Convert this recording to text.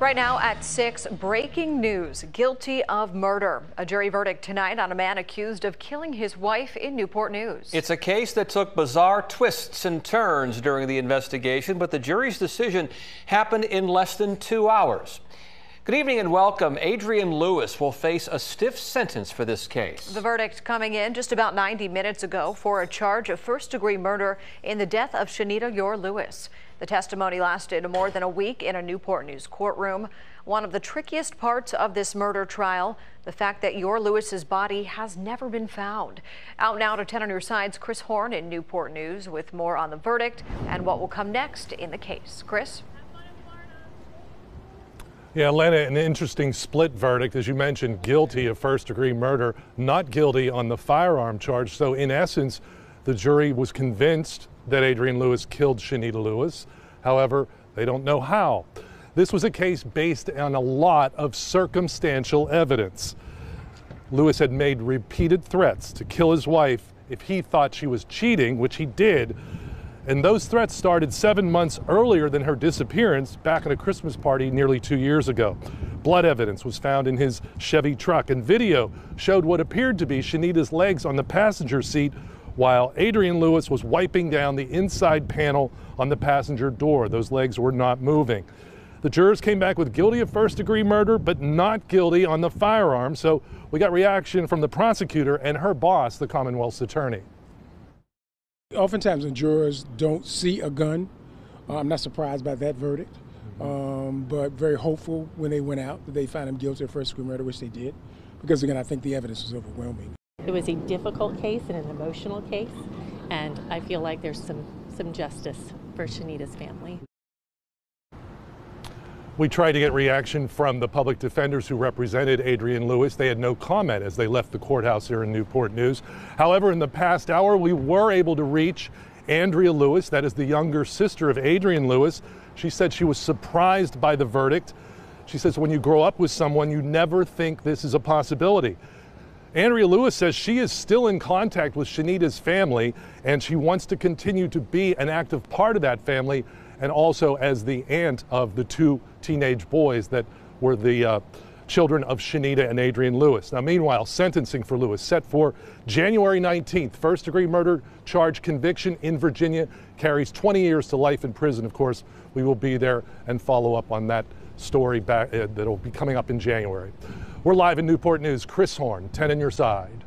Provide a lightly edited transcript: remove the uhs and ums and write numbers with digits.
Right now at 6, breaking news, guilty of murder. A jury verdict tonight on a man accused of killing his wife in Newport News. It's a case that took bizarre twists and turns during the investigation, but the jury's decision happened in less than 2 hours. Good evening and welcome. Adrian Lewis will face a stiff sentence for this case. The verdict coming in just about 90 minutes ago for a charge of first-degree murder in the death of Shanita Lewis. The testimony lasted more than a week in a Newport News courtroom. One of the trickiest parts of this murder trial, the fact that Lewis's body has never been found. Out now to 10 on your side's Chris Horn in Newport News with more on the verdict and what will come next in the case. Chris? Yeah, Lena, an interesting split verdict, as you mentioned, guilty of first-degree murder, not guilty on the firearm charge. So in essence, the jury was convinced that Adrian Lewis killed Shanita Lewis. However, they don't know how. This was a case based on a lot of circumstantial evidence. Lewis had made repeated threats to kill his wife if he thought she was cheating, which he did. And those threats started 7 months earlier than her disappearance back at a Christmas party nearly 2 years ago. Blood evidence was found in his Chevy truck, and video showed what appeared to be Shanita's legs on the passenger seat while Adrian Lewis was wiping down the inside panel on the passenger door. Those legs were not moving. The jurors came back with guilty of first-degree murder, but not guilty on the firearm. So we got reaction from the prosecutor and her boss, the Commonwealth's attorney. Oftentimes when jurors don't see a gun, I'm not surprised by that verdict, but very hopeful when they went out that they found him guilty of first-degree murder, which they did, because again, I think the evidence was overwhelming. It was a difficult case and an emotional case, and I feel like there's some justice for Shanita's family. We tried to get reaction from the public defenders who represented Adrian Lewis. They had no comment as they left the courthouse here in Newport News. However, in the past hour, we were able to reach Andrea Lewis, that is the younger sister of Adrian Lewis. She said she was surprised by the verdict. She says when you grow up with someone, you never think this is a possibility. Andrea Lewis says she is still in contact with Shanita's family, and she wants to continue to be an active part of that family, and also as the aunt of the two teenage boys that were the children of Shanita and Adrian Lewis. Now, meanwhile, sentencing for Lewis set for January 19th. First-degree murder charge conviction in Virginia carries 20 years to life in prison. Of course, we will be there and follow up on that story that'll be coming up in January. We're live in Newport News. Chris Horn, 10 on your side.